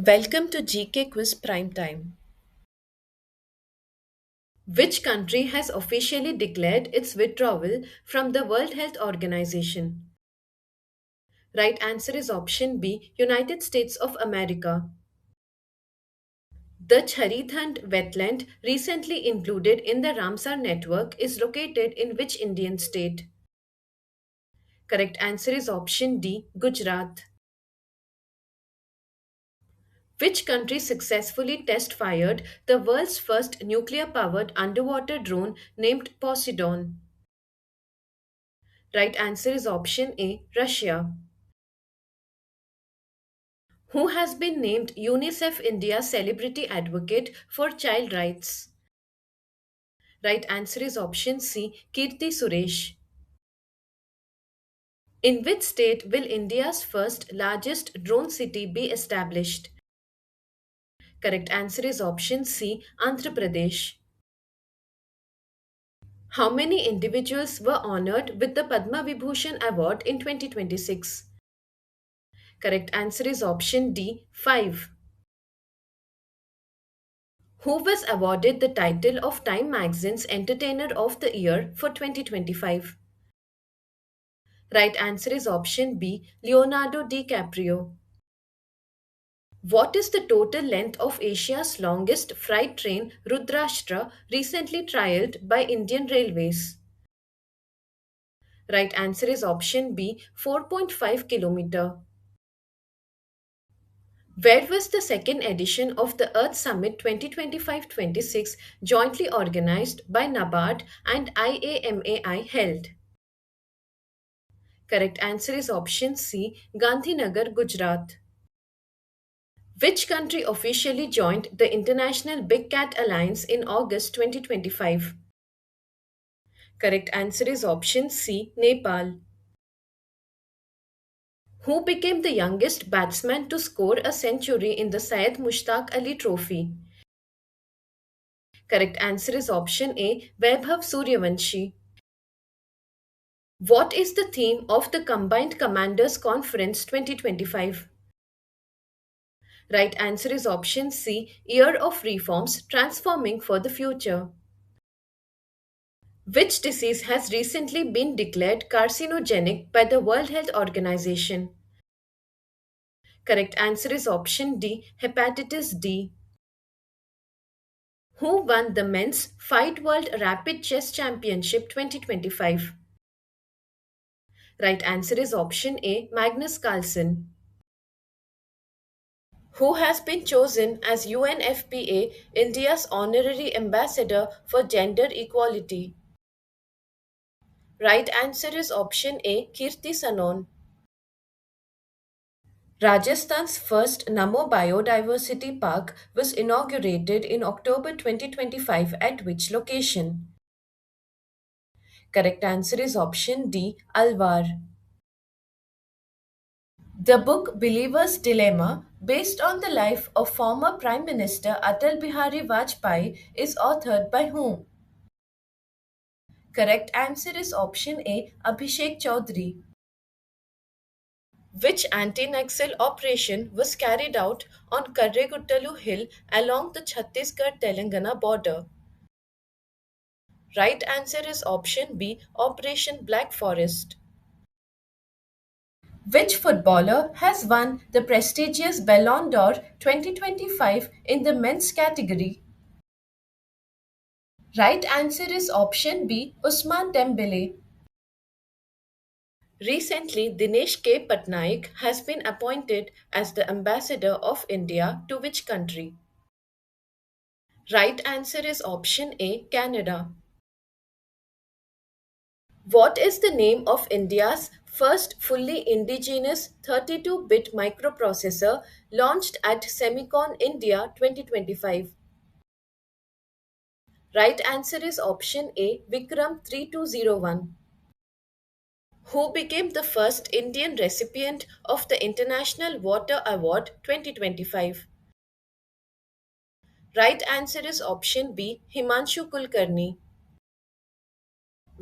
Welcome to GK Quiz Prime Time. Which country has officially declared its withdrawal from the World Health Organization? Right answer is option B, United States of America. The Charithand wetland, recently included in the Ramsar network, is located in which Indian state? Correct answer is option D, Gujarat. Which country successfully test fired the world's first nuclear powered underwater drone named Poseidon? Right answer is option A, Russia. Who has been named UNICEF India Celebrity Advocate for Child Rights? Right answer is option C, Kirti Suresh. In which state will India's first largest drone city be established? Correct answer is option C, Andhra Pradesh. How many individuals were honored with the Padma Vibhushan Award in 2026? Correct answer is option D, 5. Who was awarded the title of Time Magazine's Entertainer of the Year for 2025? Right answer is option B, Leonardo DiCaprio. What is the total length of Asia's longest freight train, Rudrashtra, recently trialed by Indian Railways? Right answer is option B, 4.5 kilometer. Where was the second edition of the Earth Summit 2025-26 jointly organized by NABARD and IAMAI held? Correct answer is option C, Gandhinagar, Gujarat. Which country officially joined the International Big Cat Alliance in August 2025? Correct answer is option C, Nepal. Who became the youngest batsman to score a century in the Syed Mushtaq Ali Trophy? Correct answer is option A, Vaibhav Suryavanshi. What is the theme of the Combined Commanders Conference 2025? Right answer is option C, Year of Reforms Transforming for the Future. Which disease has recently been declared carcinogenic by the World Health Organization? Correct answer is option D, hepatitis D. Who won the men's Fight World Rapid Chess Championship 2025? Right answer is option A, Magnus Carlsen. Who has been chosen as UNFPA India's honorary ambassador for gender equality? Right answer is option A, Kirti Sanon. Rajasthan's first Namo Biodiversity Park was inaugurated in October 2025 at which location? Correct answer is option D, Alwar. The book Believer's Dilemma, based on the life of former Prime Minister Atal Bihari Vajpayee, is authored by whom? Correct answer is option A, Abhishek Chaudhary. Which anti-Naxal operation was carried out on Karreguttalu Hill along the Chhattisgarh-Telangana border? Right answer is option B, Operation Black Forest. Which footballer has won the prestigious Ballon d'Or 2025 in the men's category? Right answer is option B, Usman Dembele. Recently, Dinesh K. Patnaik has been appointed as the ambassador of India to which country? Right answer is option A, Canada. What is the name of India's first fully indigenous 32-bit microprocessor launched at Semicon India 2025? Right answer is option A, Vikram 3201. Who became the first Indian recipient of the International Water Award 2025? Right answer is option B, Himanshu Kulkarni.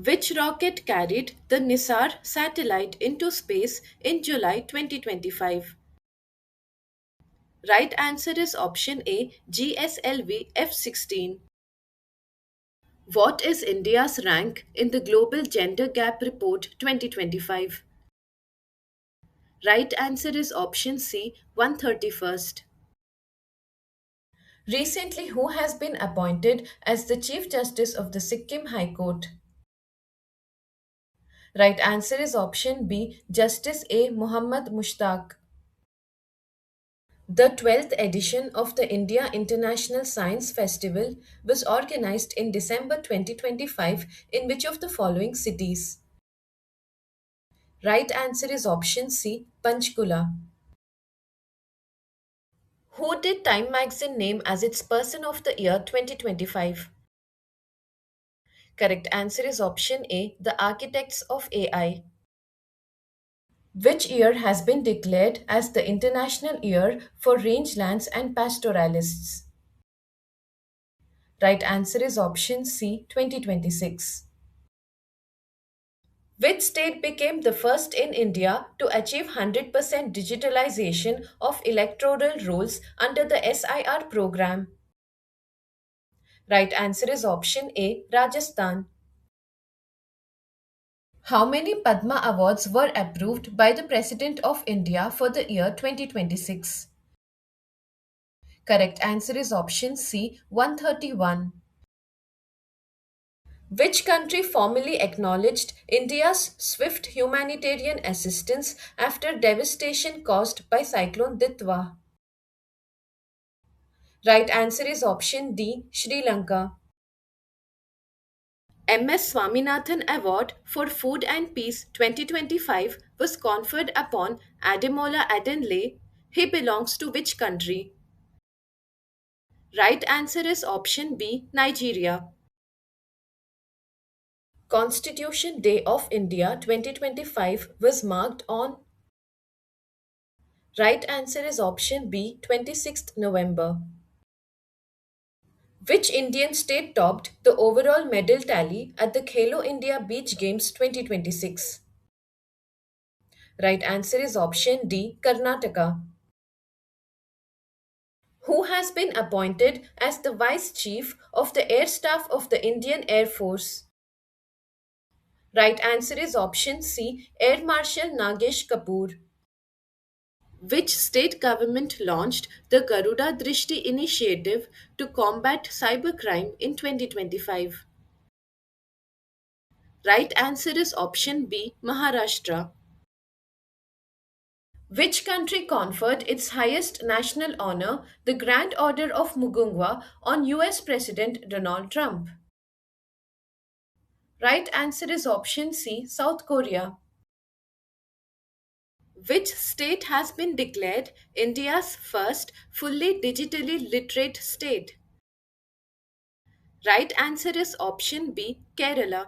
Which rocket carried the Nisar satellite into space in July 2025? Right answer is option A, GSLV F-16. What is India's rank in the Global Gender Gap Report 2025? Right answer is option C, 131st. Recently, who has been appointed as the Chief Justice of the Sikkim High Court? Right answer is option B, Justice A. Muhammad Mushtaq. The 12th edition of the India International Science Festival was organized in December 2025 in which of the following cities? Right answer is option C, Panchkula. Who did Time magazine name as its Person of the Year 2025? Correct answer is option A, the Architects of AI. Which year has been declared as the International Year for Rangelands and Pastoralists? Right answer is option C, 2026. Which state became the first in India to achieve 100% digitalization of electoral rolls under the SIR program? Right answer is option A, Rajasthan. How many Padma Awards were approved by the President of India for the year 2026? Correct answer is option C, 131. Which country formally acknowledged India's swift humanitarian assistance after devastation caused by Cyclone Ditwa? Right answer is option D, Sri Lanka. MS Swaminathan Award for Food and Peace 2025 was conferred upon Ademola Adenle. He belongs to which country? Right answer is option B, Nigeria. Constitution Day of India 2025 was marked on. Right answer is option B, 26th November. Which Indian state topped the overall medal tally at the Khelo India Beach Games 2026? Right answer is option D, Karnataka. Who has been appointed as the Vice Chief of the Air Staff of the Indian Air Force? Right answer is option C, Air Marshal Nagesh Kapoor. Which state government launched the Garuda Drishti initiative to combat cybercrime in 2025? Right answer is option B, Maharashtra. Which country conferred its highest national honor, the Grand Order of Mugunga, on US President Donald Trump? Right answer is option C, South Korea. Which state has been declared India's first fully digitally literate state? Right answer is option B, Kerala.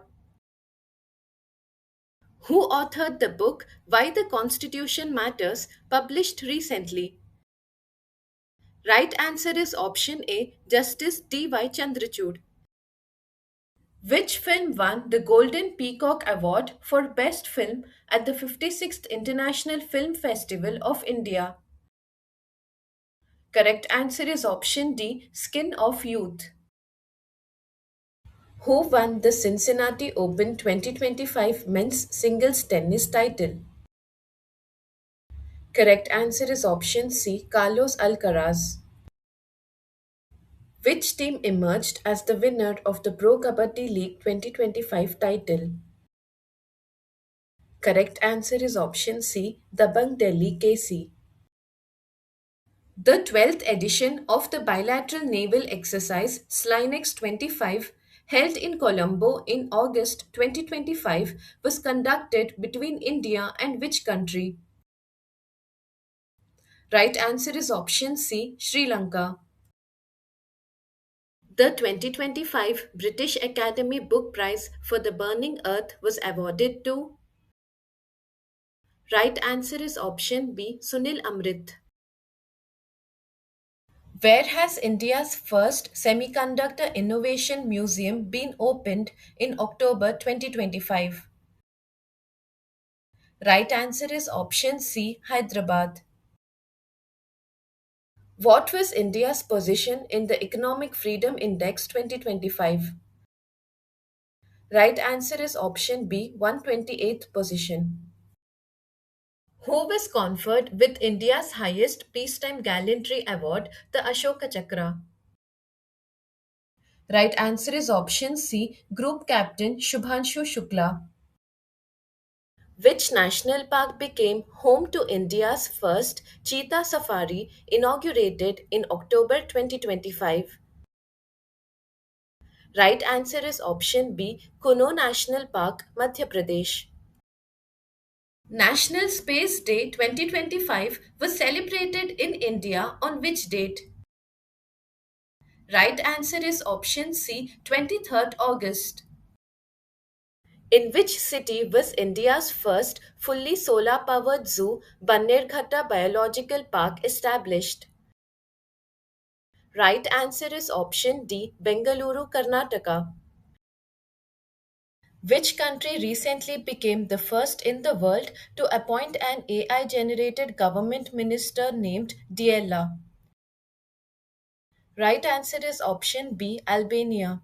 Who authored the book Why the Constitution Matters, published recently? Right answer is option A, Justice D.Y. Chandrachud. Which film won the Golden Peacock Award for Best Film at the 56th International Film Festival of India? Correct answer is option D, Skin of Youth. Who won the Cincinnati Open 2025 men's singles tennis title? Correct answer is option C, Carlos Alcaraz. Which team emerged as the winner of the Pro Kabaddi League 2025 title? Correct answer is option C, Dabang Delhi KC. The 12th edition of the bilateral naval exercise Slynex 25, held in Colombo in August 2025, was conducted between India and which country? Right answer is option C, Sri Lanka. The 2025 British Academy Book Prize for The Burning Earth was awarded to. Right answer is option B, Sunil Amrit. Where has India's first semiconductor innovation museum been opened in October 2025? Right answer is option C, Hyderabad. What was India's position in the Economic Freedom Index 2025? Right answer is option B, 128th position. Who was conferred with India's highest peacetime gallantry award, the Ashoka Chakra? Right answer is option C, Group Captain Shubhanshu Shukla. Which national park became home to India's first cheetah safari inaugurated in October 2025? Right answer is option B, Kuno National Park, Madhya Pradesh. National Space Day 2025 was celebrated in India on which date? Right answer is option C, 23rd August. In which city was India's first fully solar powered zoo, Bannerghatta Biological Park, established? Right answer is option D, Bengaluru, Karnataka. Which country recently became the first in the world to appoint an AI generated government minister named Diella? Right answer is option B, Albania.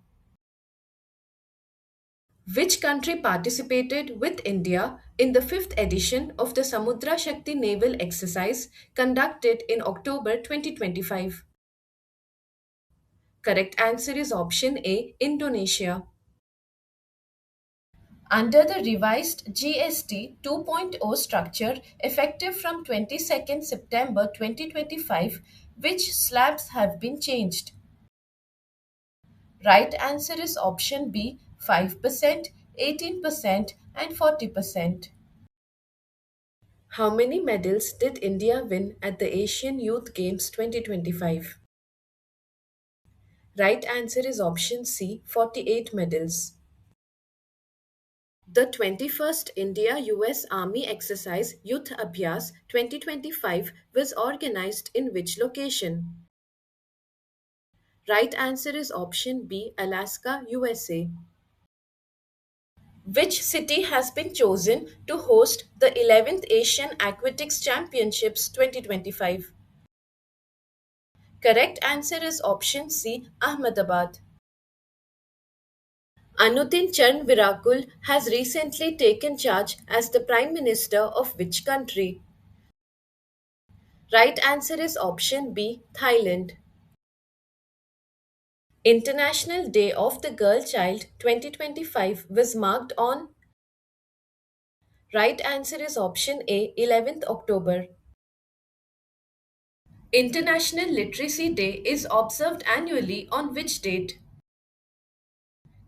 Which country participated with India in the fifth edition of the Samudra Shakti naval exercise conducted in October 2025? Correct answer is option A, Indonesia. Under the revised GST 2.0 structure effective from 22nd September 2025, which slabs have been changed? Right answer is option B, 5%, 18%, and 40%. How many medals did India win at the Asian Youth Games 2025? Right answer is option C, 48 medals. The 21st India US Army Exercise Youth Abhyas 2025 was organized in which location? Right answer is option B, Alaska, USA. Which city has been chosen to host the 11th Asian Aquatics Championships 2025? Correct answer is option C, Ahmedabad. Anutin Chand Virakul has recently taken charge as the Prime Minister of which country? Right answer is option B, Thailand. International Day of the Girl Child 2025 was marked on? Right answer is option A, 11th October. International Literacy Day is observed annually on which date?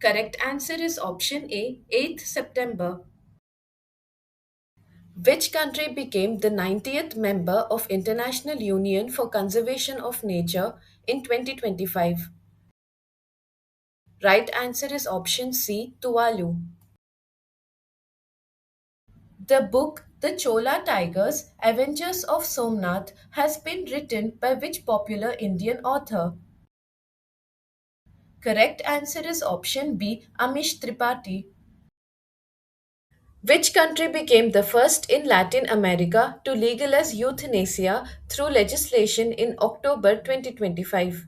Correct answer is option A, 8th September. Which country became the 90th member of International Union for Conservation of Nature in 2025? Right answer is option C, Tuvalu. The book The Chola Tigers, Avengers of Somnath has been written by which popular Indian author? Correct answer is option B, Amish Tripathi. Which country became the first in Latin America to legalize euthanasia through legislation in October 2025?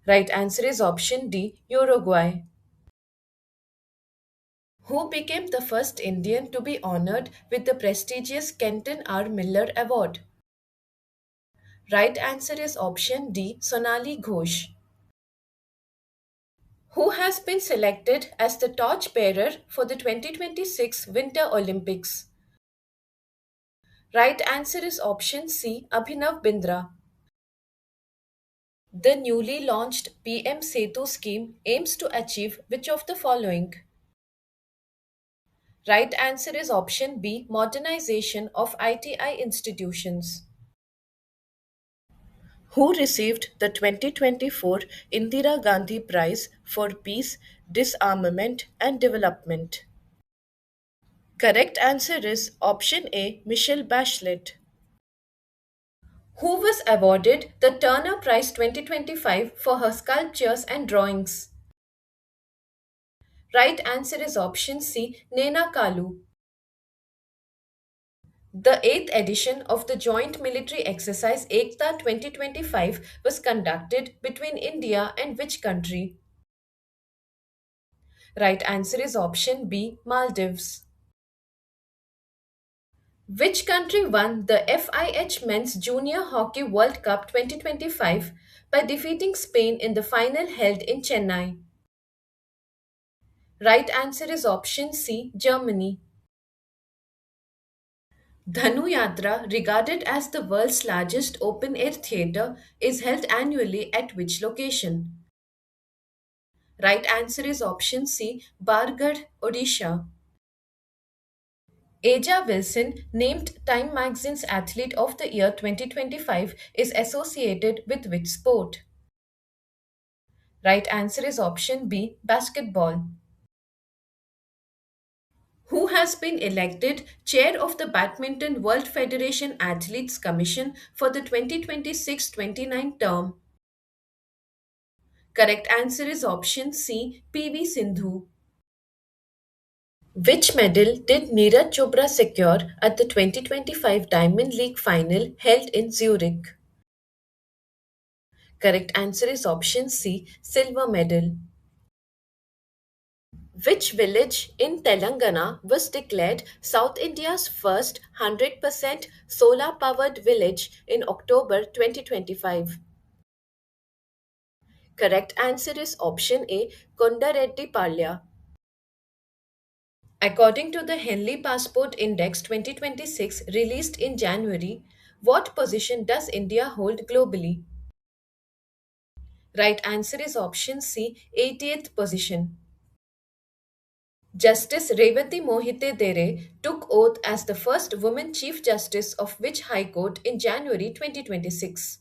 Right answer is option D, Uruguay. Who became the first Indian to be honored with the prestigious Kenton R. Miller Award? Right answer is option D, Sonali Ghosh. Who has been selected as the torchbearer for the 2026 Winter Olympics? Right answer is option C, Abhinav Bindra. The newly launched PM Setu scheme aims to achieve which of the following? Right answer is option B, modernization of ITI institutions. Who received the 2024 Indira Gandhi Prize for Peace, Disarmament and Development? Correct answer is option A, Michelle Bachelet. Who was awarded the Turner Prize 2025 for her sculptures and drawings? Right answer is option C, Nena Kalu. The eighth edition of the Joint Military Exercise Ekta 2025 was conducted between India and which country? Right answer is option B, Maldives. Which country won the FIH Men's Junior Hockey World Cup 2025 by defeating Spain in the final held in Chennai? Right answer is option C, Germany. Dhanu Yatra, regarded as the world's largest open air theatre, is held annually at which location? Right answer is option C, Bargarh, Odisha. Aja Wilson, named Time Magazine's Athlete of the Year 2025, is associated with which sport? Right answer is option B, basketball. Who has been elected chair of the Badminton World Federation Athletes Commission for the 2026-29 term? Correct answer is option C, PV Sindhu. Which medal did Neeraj Chopra secure at the 2025 Diamond League final held in Zurich? Correct answer is option C, silver medal. Which village in Telangana was declared South India's first 100% solar powered village in October 2025? Correct answer is option A, Kondareddy Palya. According to the Henley Passport Index 2026 released in January, what position does India hold globally? Right answer is option C, 80th position. Justice Revati Mohite Dere took oath as the first woman Chief Justice of which High Court in January 2026?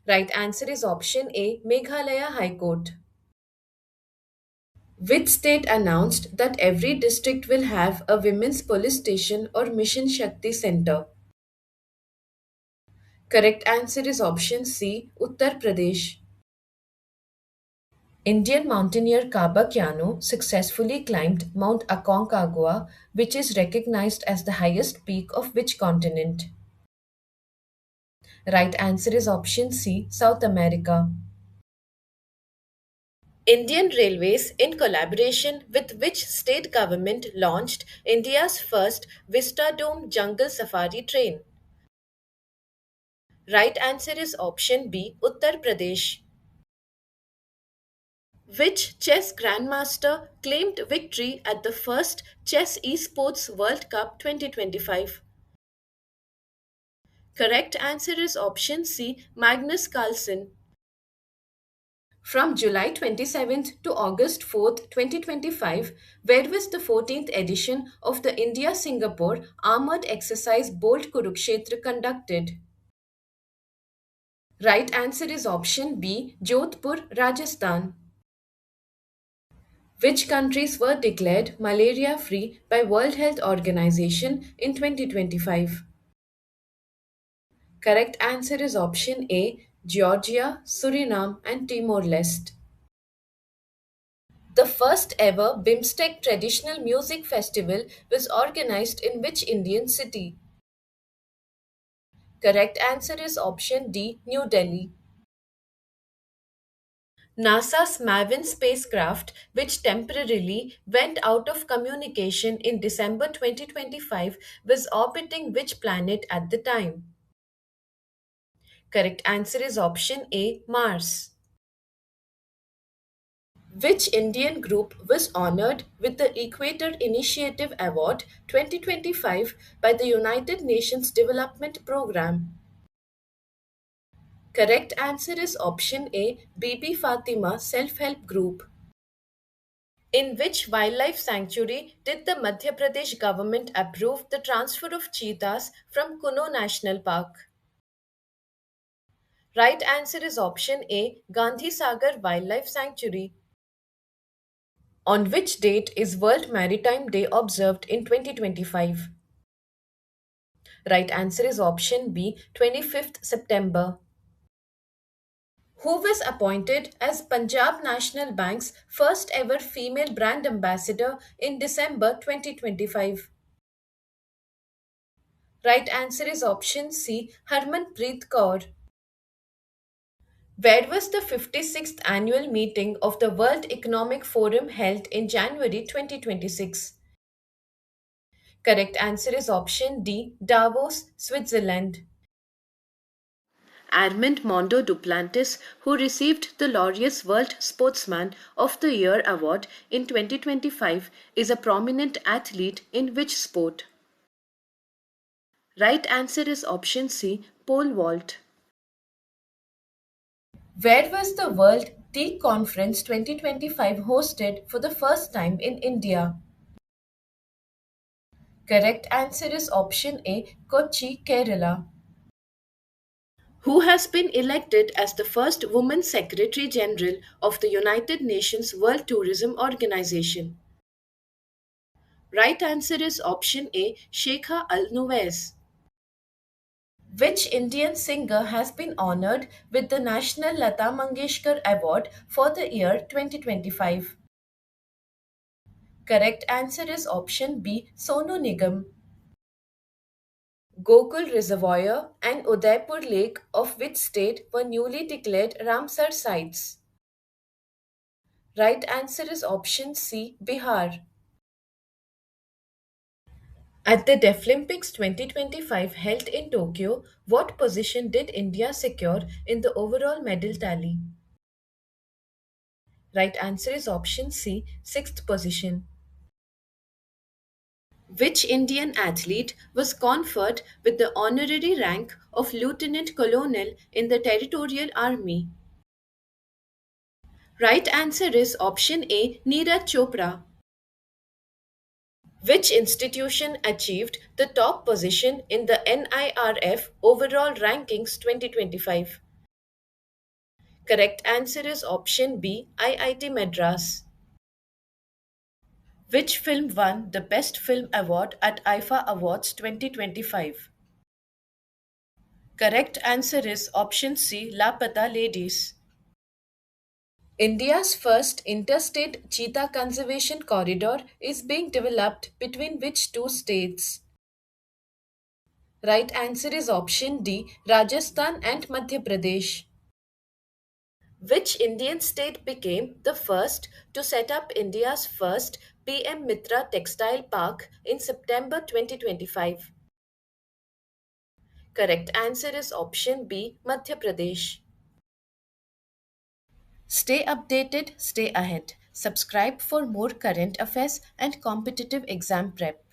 Right answer is option A, Meghalaya High Court. Which state announced that every district will have a women's police station or Mission Shakti center? Correct answer is option C, Uttar Pradesh. Indian mountaineer Kaba Kiano successfully climbed Mount Aconcagua, which is recognized as the highest peak of which continent? Right answer is option C, South America. Indian Railways, in collaboration with which state government, launched India's first Vista Dome jungle safari train? Right answer is option B, Uttar Pradesh. Which chess grandmaster claimed victory at the first Chess Esports World Cup 2025? Correct answer is option C, Magnus Carlsen. From July 27th to August 4th, 2025, where was the 14th edition of the India Singapore Armored Exercise Bold Kurukshetra conducted? Right answer is option B, Jodhpur, Rajasthan. Which countries were declared malaria free by World Health Organization in 2025? Correct answer is option A, Georgia, Suriname, and Timor Leste. The first ever BIMSTEC traditional music festival was organized in which Indian city? Correct answer is option D, New Delhi. NASA's Maven spacecraft, which temporarily went out of communication in December 2025, was orbiting which planet at the time? Correct answer is option A, Mars. Which Indian group was honored with the Equator Initiative Award 2025 by the United Nations Development Programme? Correct answer is option A, Bibi Fatima Self Help Group. In which wildlife sanctuary did the Madhya Pradesh government approve the transfer of cheetahs from Kuno National Park? Right answer is option A, Gandhi Sagar Wildlife Sanctuary. On which date is World Maritime Day observed in 2025? Right answer is option B, 25th September. Who was appointed as Punjab National Bank's first ever female brand ambassador in December 2025? Right answer is option C, Harmanpreet Kaur. Where was the 56th annual meeting of the World Economic Forum held in January 2026? Correct answer is option D, Davos, Switzerland. Armand Mondo Duplantis, who received the Laureus World Sportsman of the Year award in 2025, is a prominent athlete in which sport? Right answer is option C, pole vault. Where was the World Tea Conference 2025 hosted for the first time in India? Correct answer is option A, Kochi, Kerala. Who has been elected as the first woman Secretary General of the United Nations World Tourism Organization? Right answer is option A, Sheikha Al Nuwais. Which Indian singer has been honored with the National Lata Mangeshkar Award for the year 2025? Correct answer is option B, Sonu Nigam. Gokul Reservoir and Udaipur Lake of which state were newly declared Ramsar sites? Right answer is option C, Bihar. At the Deaflympics 2025 held in Tokyo, what position did India secure in the overall medal tally? Right answer is option C, sixth position. Which Indian athlete was conferred with the honorary rank of Lieutenant Colonel in the Territorial Army? Right answer is option A, Neeraj Chopra. Which institution achieved the top position in the NIRF overall rankings 2025? Correct answer is option B, IIT Madras. Which film won the Best Film Award at IFA Awards 2025? Correct answer is option C, Lapata Ladies. India's first interstate cheetah conservation corridor is being developed between which two states? Right answer is option D, Rajasthan and Madhya Pradesh. Which Indian state became the first to set up India's first PM Mitra textile park in September 2025? Correct answer is option B, Madhya Pradesh. Stay updated, stay ahead. Subscribe for more current affairs and competitive exam prep.